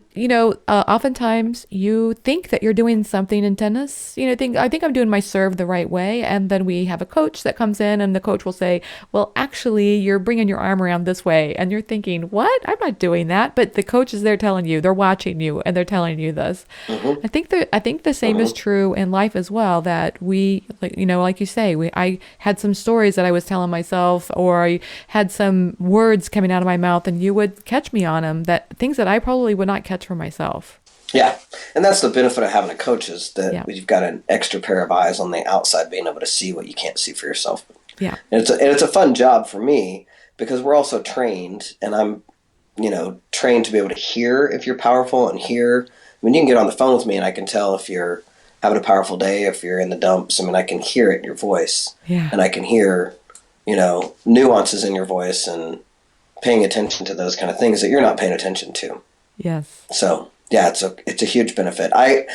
oftentimes you think that you're doing something in tennis. I think I'm doing my serve the right way, and then we have a coach that comes in, and the coach will say, well, actually, you're bringing your arm around this way, and you're thinking, what? I'm not doing that, but the coach is there telling you, they're watching you, and they're telling you this. Mm-hmm. I think the same is true in life as well, that we, like you say, I had some stories that I was telling myself, or I had some words coming out of my mouth, and you would catch me on them, that things that I probably would not catch for myself. Yeah. And that's the benefit of having a coach, is that you've got an extra pair of eyes on the outside being able to see what you can't see for yourself. Yeah. And it's a fun job for me because we're also trained, and I'm, trained to be able to hear if you're powerful and hear. I mean, you can get on the phone with me and I can tell if you're having a powerful day, if you're in the dumps. I mean, I can hear it in your voice. Yeah. And I can hear, nuances in your voice and paying attention to those kind of things that you're not paying attention to. Yes. So, yeah, it's a huge benefit. I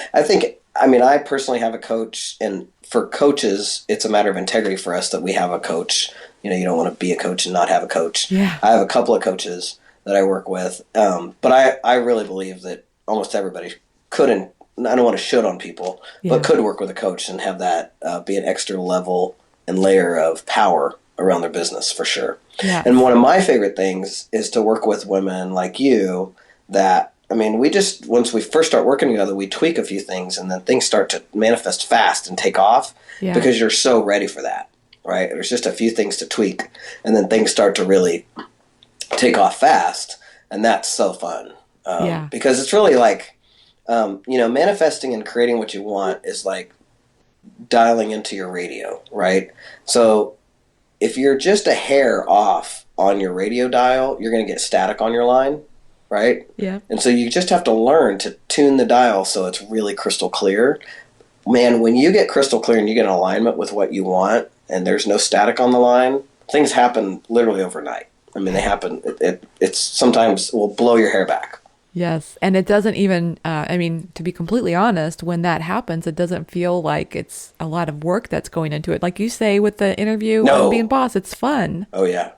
personally have a coach, and for coaches, it's a matter of integrity for us that we have a coach. You don't want to be a coach and not have a coach. Yeah. I have a couple of coaches that I work with. But I really believe that almost everybody couldn't, I don't want to shoot on people, but could work with a coach and have that be an extra level and layer of power around their business for sure. Yeah. And one of my favorite things is to work with women like you that, once we first start working together, we tweak a few things and then things start to manifest fast and take off because you're so ready for that. right? There's just a few things to tweak, and then things start to really take off fast, and that's so fun. Yeah. Because it's really like, manifesting and creating what you want is like dialing into your radio, right? So if you're just a hair off on your radio dial, you're going to get static on your line, right? Yeah. And so you just have to learn to tune the dial so it's really crystal clear. Man, when you get crystal clear and you get in alignment with what you want and there's no static on the line, things happen literally overnight. I mean, they happen. It's sometimes will blow your hair back. Yes. And it doesn't even, to be completely honest, when that happens, it doesn't feel like it's a lot of work that's going into it. Like you say with the interview on Being Boss, it's fun. Oh, yeah.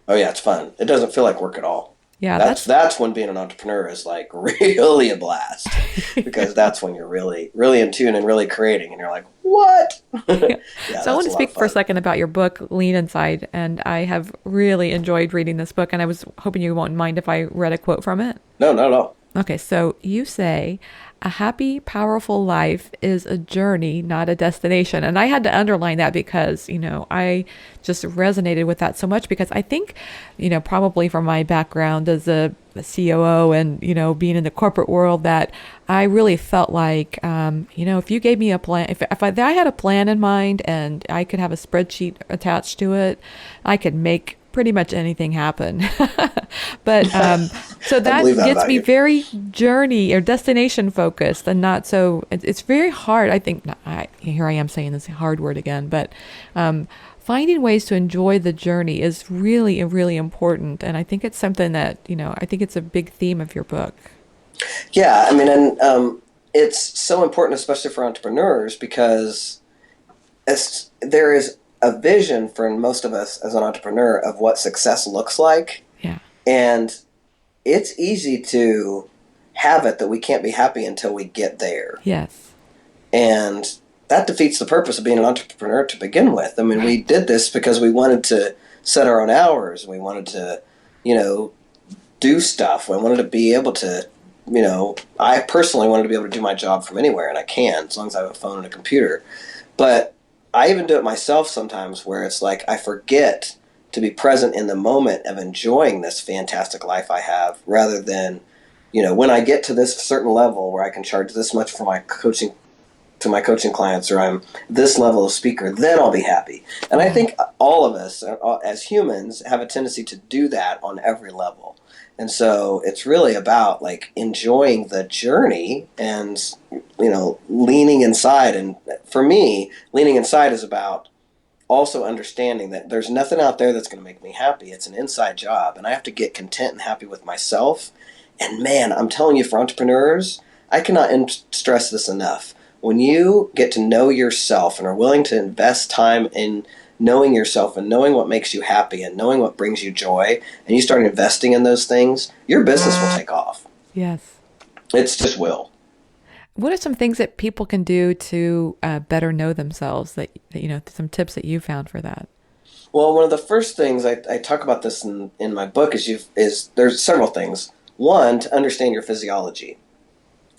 Oh, yeah, it's fun. It doesn't feel like work at all. Yeah, that's when being an entrepreneur is like really a blast, because that's when you're really, really in tune and really creating, and you're like, what? So I want to speak for a second about your book, Lean Inside, and I have really enjoyed reading this book, and I was hoping you won't mind if I read a quote from it. No, not at all. Okay, so you say, a happy, powerful life is a journey, not a destination. And I had to underline that because, I just resonated with that so much because I think, probably from my background as a COO and, being in the corporate world, that I really felt like, if you gave me a plan, if I had a plan in mind and I could have a spreadsheet attached to it, I could make pretty much anything happen. But so that gets me very journey or destination focused and not so, it's very hard. I think, here I am saying this hard word again, but finding ways to enjoy the journey is really, really important. And I think it's something that, I think it's a big theme of your book. Yeah, I mean, and it's so important, especially for entrepreneurs, because there is a vision for most of us as an entrepreneur of what success looks like. Yeah. And it's easy to have it that we can't be happy until we get there. Yes. And that defeats the purpose of being an entrepreneur to begin with. I mean, we did this because we wanted to set our own hours. We wanted to, do stuff. We wanted to be able to, I personally wanted to be able to do my job from anywhere, and I can, as long as I have a phone and a computer. But I even do it myself sometimes where it's like I forget to be present in the moment of enjoying this fantastic life I have, rather than, when I get to this certain level where I can charge this much for my coaching to my coaching clients, or I'm this level of speaker, then I'll be happy. And I think all of us as humans have a tendency to do that on every level. And so it's really about like enjoying the journey and, leaning inside. And for me, leaning inside is about also understanding that there's nothing out there that's going to make me happy. It's an inside job, and I have to get content and happy with myself. And man, I'm telling you, for entrepreneurs, I cannot stress this enough. When you get to know yourself and are willing to invest time in knowing yourself and knowing what makes you happy and knowing what brings you joy, and you start investing in those things, your business will take off. Yes. It's just will. What are some things that people can do to better know themselves, that some tips that you found for that? Well, one of the first things I talk about this in my book is there's several things. One, to understand your physiology.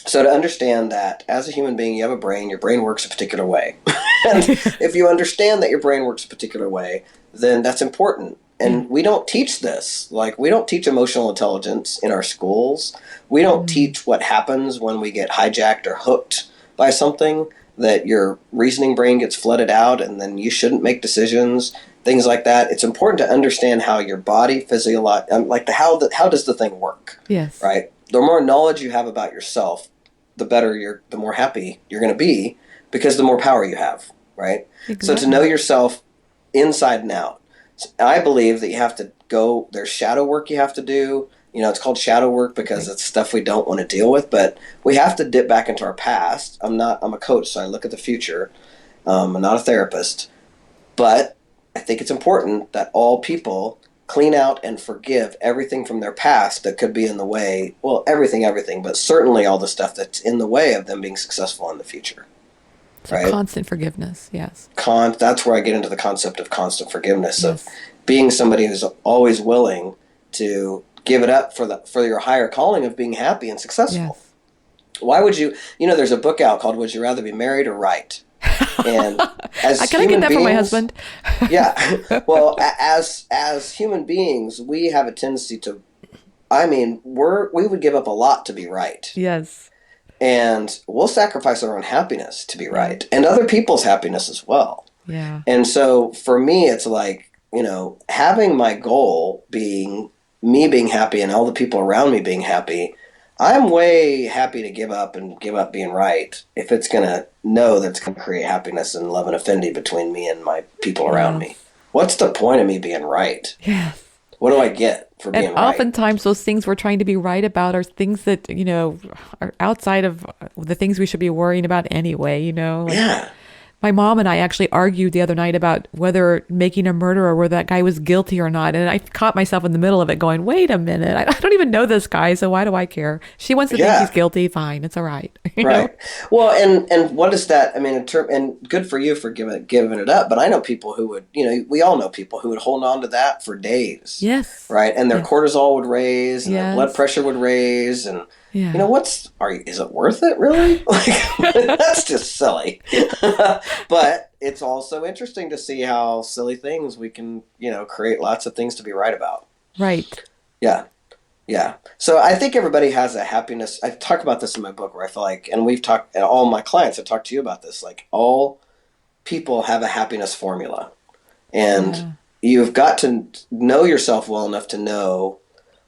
So to understand that as a human being, you have a brain, your brain works a particular way. And if you understand that your brain works a particular way, then that's important. And we don't teach this. Like, we don't teach emotional intelligence in our schools. We don't teach what happens when we get hijacked or hooked by something, that your reasoning brain gets flooded out and then you shouldn't make decisions, things like that. It's important to understand how your body how does the thing work? Yes. Right? The more knowledge you have about yourself, the more happy you're going to be, because the more power you have, right? Exactly. So to know yourself inside and out. I believe that you have to there's shadow work you have to do. It's called shadow work because it's stuff we don't want to deal with, but we have to dip back into our past. I'm a coach, so I look at the future. I'm not a therapist, but I think it's important that all people clean out and forgive everything from their past that could be in the way. Well, everything, but certainly all the stuff that's in the way of them being successful in the future. So right? Constant forgiveness, yes. That's where I get into the concept of constant forgiveness, of being somebody who's always willing to give it up for your higher calling of being happy and successful. Yes. Why would you, there's a book out called Would You Rather Be Married or Right? And as Can I get human that from my beings, husband? yeah, well, as human beings, we have a tendency to. I mean, we would give up a lot to be right, Yes. and we'll sacrifice our own happiness to be Yeah. right, and other people's happiness as well. Yeah. And so for me, it's like, having my goal being me being happy and all the people around me being happy. I'm way happy to give up being right if it's going to know that's going to create happiness and love and affinity between me and my people around me. Yes. What's the point of me being right? Yes. What do I get for And being right? oftentimes those things we're trying to be right about are things that, are outside of the things we should be worrying about anyway. Like Yeah. my mom and I actually argued the other night about whether making a murderer, whether that guy was guilty or not. And I caught myself in the middle of it going, wait a minute, I don't even know this guy, so why do I care? She wants to think he's Yeah. guilty, fine, it's all right. Right. Well, and what is that? I mean, and good for you for giving it up. But I know people who would, we all know people who would hold on to that for days, Yes. right? And their Yes. cortisol would raise, and their blood Yes. pressure would raise, and Yeah. is it worth it really? Like, that's just silly. But it's also interesting to see how silly things we can, create lots of things to be right about. Right. Yeah. Yeah. So I think everybody has a happiness. I talk about this in my book where I feel like, and we've talked, and all my clients have talked to you about this, like all people have a happiness formula. And Yeah. you've got to know yourself well enough to know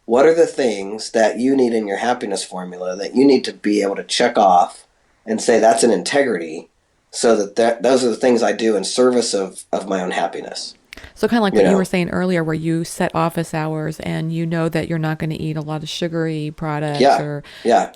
what are the things that you need in your happiness formula that you need to be able to check off and say that's an integrity so that those are the things I do in service of my own happiness. So kind of like You what you know? were saying earlier, where you set office hours and you know that you're not going to eat a lot of sugary products Yeah. or Yeah.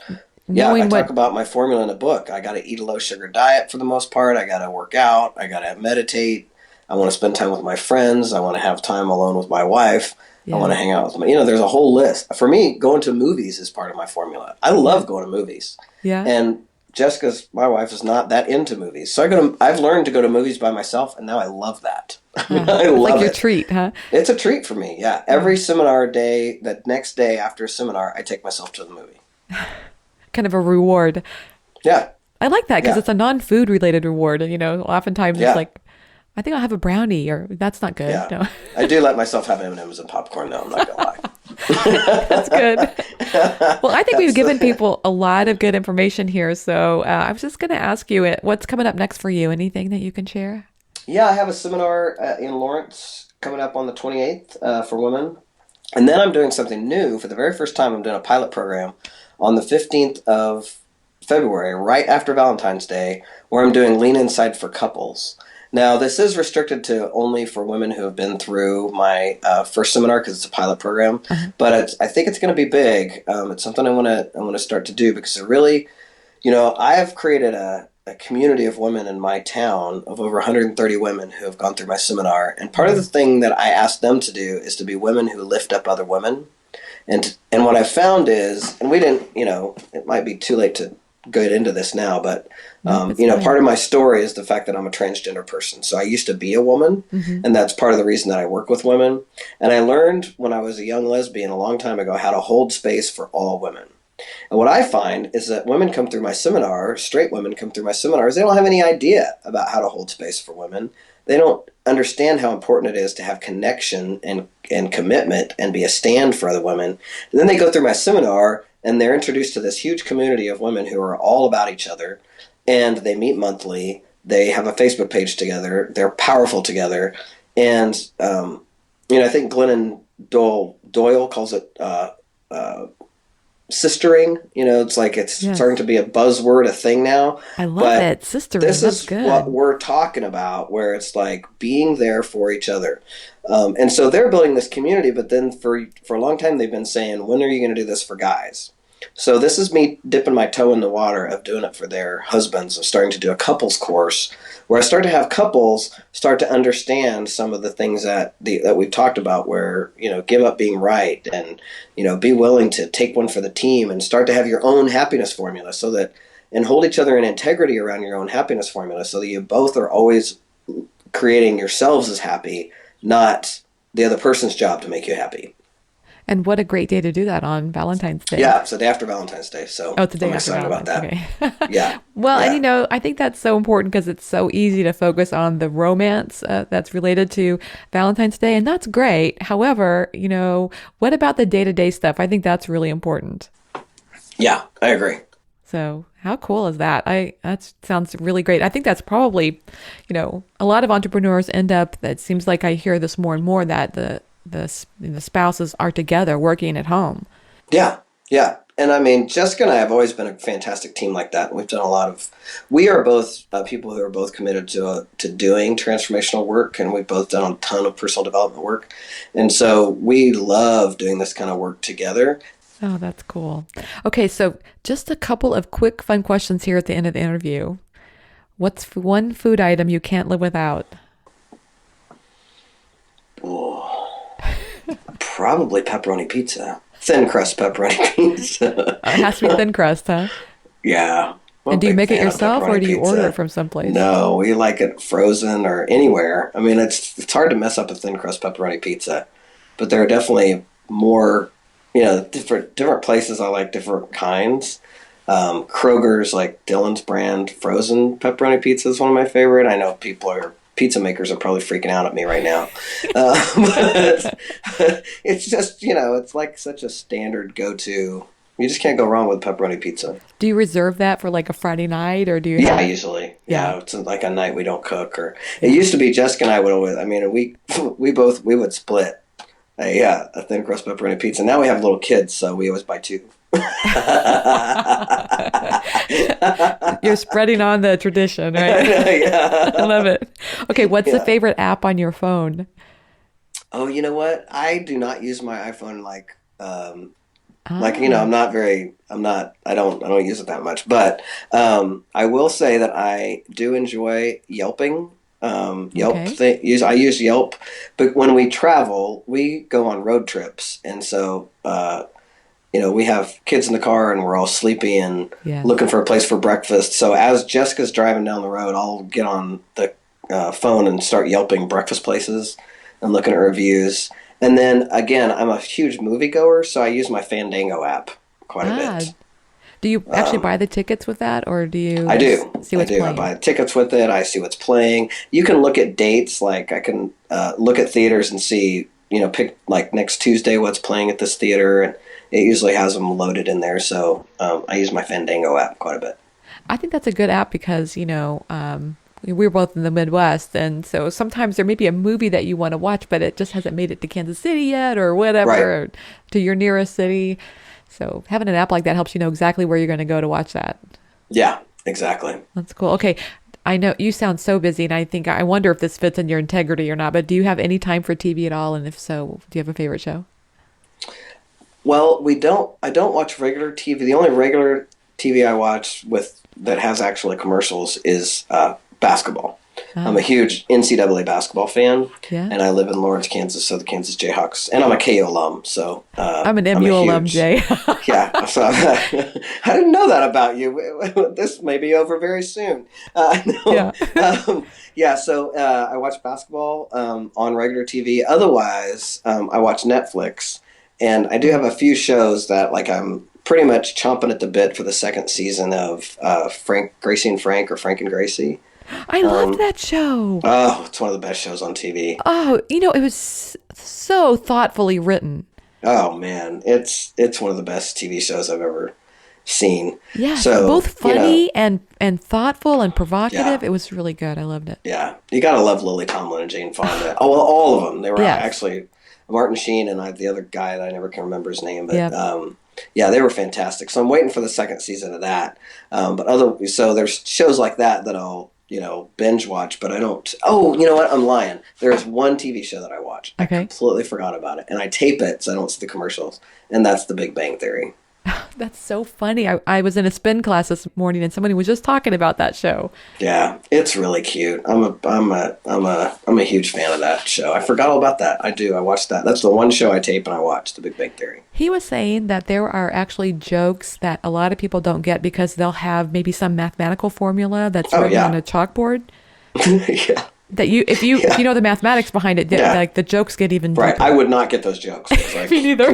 Yeah, I knowing talk what, about my formula in the book. I got to eat a low sugar diet for the most part. I got to work out. I got to meditate. I want to spend time with my friends. I want to have time alone with my wife. I want yeah, to hang out with my, there's a whole list. For me, going to movies is part of my formula. I yeah, love going to movies. yeah. And my wife, is not that into movies. So I've learned to go to movies by myself, and now I love that. I mean, I It's like love your it. treat, huh? It's a treat for me. Yeah. Yeah. Every seminar day, the next day after a seminar, I take myself to the movie. Kind of a reward. Yeah. I like that because Yeah. it's a non-food related reward. Oftentimes it's Yeah. like, I think I'll have a brownie or that's not good. Yeah, No, I do let myself have M&Ms and popcorn, though. I'm not gonna that's good. lie. Well, I think we've That's, given people a lot of good information here. So I was just going to ask you, what's coming up next for you? Anything that you can share? yeah, I have a seminar in Lawrence coming up on the 28th for women, and then I'm doing something new for the very first time. I'm doing a pilot program on the 15th of February, right after Valentine's Day, where I'm doing Lean Inside for couples. Now, this is restricted to only for women who have been through my first seminar because it's a pilot program. Uh-huh. But I think it's going to be big. It's something I want to start to do because it really, I have created a community of women in my town of over 130 women who have gone through my seminar. And part of the thing that I asked them to do is to be women who lift up other women. And what I found is, and we didn't, it might be too late to get into this now, but Nope, it's fine. part of my story is the fact that I'm a transgender person. So I used to be a woman, Hmm. and that's part of the reason that I work with women. And I learned when I was a young lesbian a long time ago how to hold space for all women. And what I find is that women come through my seminar, straight women come through my seminars, they don't have any idea about how to hold space for women. They don't understand how important it is to have connection and commitment and be a stand for other women. And then they go through my seminar and they're introduced to this huge community of women who are all about each other, and they meet monthly. They have a Facebook page together. They're powerful together. And, I think Glennon Doyle calls it sistering. It's like it's Yes. starting to be a buzzword, a thing now. I love But it. Sister, this that's is good. what we're talking about, where it's like being there for each other. And so they're building this community, but then for a long time they've been saying, when are you going to do this for guys? So this is me dipping my toe in the water of doing it for their husbands, of starting to do a couples course where I start to have couples start to understand some of the things that we've talked about, where, give up being right and, be willing to take one for the team and start to have your own happiness formula and hold each other in integrity around your own happiness formula so that you both are always creating yourselves as happy, not the other person's job to make you happy. And what a great day to do that on Valentine's Day. Yeah, it's the day after Valentine's Day, so Oh, it's the day I'm after excited about Valentine's. that. Okay. Yeah, Well, and yeah, I think that's so important because it's so easy to focus on the romance that's related to Valentine's Day, and that's great. However, what about the day-to-day stuff? I think that's really important. yeah. I agree. So, how cool is that? That sounds really great. I think that's probably, a lot of entrepreneurs end up. It seems like I hear this more and more that the spouses are together working at home. Yeah, yeah. And I mean, Jessica and I have always been a fantastic team like that. We've done a lot of. We are both people who are both committed to doing transformational work, and we've both done a ton of personal development work, and so we love doing this kind of work together. Oh, that's cool. Okay, so just a couple of quick, fun questions here at the end of the interview. What's one food item you can't live without? Oh, probably pepperoni pizza, thin crust pepperoni pizza. It has to be thin crust, huh? Yeah, I'm a And do you big make it fan of yourself or pepperoni do you order it pizza. from someplace? No, we like it frozen or anywhere. I mean, it's hard to mess up a thin crust pepperoni pizza, but there are definitely more, different places I like different kinds. Kroger's like Dylan's brand frozen pepperoni pizza is one of my favorite. I know pizza makers are probably freaking out at me right now. But it's just, it's like such a standard go-to. You just can't go wrong with pepperoni pizza. Do you reserve that for like a Friday night or do you Yeah, have it? usually. Yeah, Yeah, it's like a night we don't cook, or it yeah. used to be Jessica and I would always. I mean, we would split a thin crust pepperoni pizza. Now we have little kids, so we always buy two. You're spreading on the tradition, right? I Yeah. love it. Okay, what's the Yeah. favorite app on your phone? Oh, you know what? I do not use my iPhone Ah, I don't use it that much, but I will say that I do enjoy Yelping. okay. I use Yelp, but when we travel, we go on road trips, and so we have kids in the car, and we're all sleepy and Yes. looking for a place for breakfast. So as Jessica's driving down the road, I'll get on the phone and start Yelping breakfast places and looking at reviews. And then again, I'm a huge moviegoer, so I use my Fandango app quite a Ah, bit. do you actually buy the tickets with that or do you I just do. see I what's do. I playing? buy tickets with it. I see what's playing. You can look at dates. Like I can look at theaters and see, pick like next Tuesday what's playing at this theater. And it usually has them loaded in there. So I use my Fandango app quite a bit. I think that's a good app because, we're both in the Midwest. And so sometimes there may be a movie that you want to watch, but it just hasn't made it to Kansas City yet or Right. whatever, or to your nearest city. So having an app like that helps you know exactly where you're going to go to watch that. Yeah, exactly. That's cool. Okay. I know you sound so busy, and I wonder if this fits in your integrity or not, but do you have any time for TV at all? And if so, do you have a favorite show? Well, I don't watch regular TV. The only regular TV I watch with that has actually commercials is basketball. I'm a Ah, huge NCAA basketball fan, yeah. and I live in Lawrence, Kansas, so the Kansas Jayhawks, and I'm a KU alum, so I'm an I'm a MU alum, huge Jay. yeah. So I didn't know that about you. This may be over very soon. No, Yeah. yeah. So I watch basketball on regular TV. Otherwise, I watch Netflix, and I do have a few shows that like I'm pretty much chomping at the bit for the second season of Gracie and Frank, or Frank and Gracie. I loved Um, that show. oh, it's one of the best shows on TV. Oh, it was so thoughtfully written. Oh man, it's one of the best TV shows I've ever seen. Yes, So both funny and thoughtful and provocative. yeah, It was really good. I loved it. yeah, you gotta love Lily Tomlin and Jane Fonda. Oh well, all of them. They were Yes. actually Martin Sheen and the other guy that I never can remember his name, but Yep. yeah, they were fantastic. So I'm waiting for the second season of that. So there's shows like that that I'll binge watch, but I don't. Oh, you know what? I'm lying. There's one TV show that I watch. I Okay. completely forgot about it, and I tape it so I don't see the commercials, and that's The Big Bang Theory. That's so funny. I was in a spin class this morning and somebody was just talking about that show. Yeah, it's really cute. I'm a huge fan of that show. I forgot all about that. I do. I watched that. That's the one show I tape and I watch, The Big Bang Theory. He was saying that there are actually jokes that a lot of people don't get because they'll have maybe some mathematical formula that's Oh written on yeah, a chalkboard. yeah. that if you know the mathematics behind it, like the jokes get even deeper. Right. I would not get those jokes. Me neither.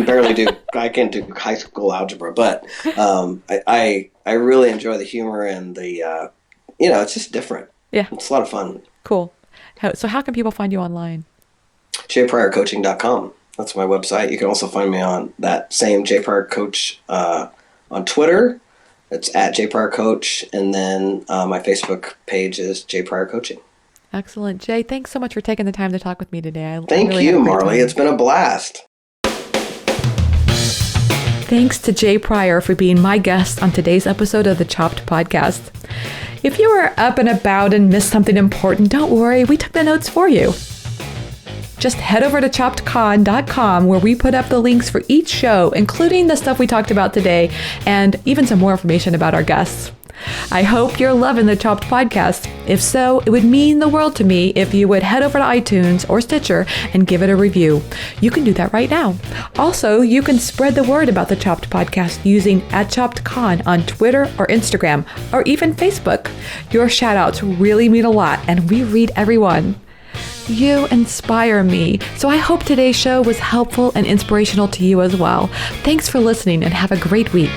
I can't do high school algebra, but I really enjoy the humor and the, it's just different. Yeah. It's a lot of fun. Cool. So how can people find you online? JayPryorCoaching.com. That's my website. You can also find me on that same Jay Pryor Coach on Twitter. It's at Jay Pryor Coach. And then my Facebook page is Jay Pryor Coaching. Excellent. Jay, thanks so much for taking the time to talk with me today. Thank you, Marley. It's been a blast. Thanks to Jay Pryor for being my guest on today's episode of the Chopped Podcast. If you were up and about and missed something important, don't worry, we took the notes for you. Just head over to choppedcon.com where we put up the links for each show, including the stuff we talked about today and even some more information about our guests. I hope you're loving the Chopped Podcast. If so, it would mean the world to me if you would head over to iTunes or Stitcher and give it a review. You can do that right now. Also, you can spread the word about the Chopped Podcast using @ChoppedCon on Twitter or Instagram or even Facebook. Your shout-outs really mean a lot, and we read everyone. You inspire me, so I hope today's show was helpful and inspirational to you as well. Thanks for listening and have a great week.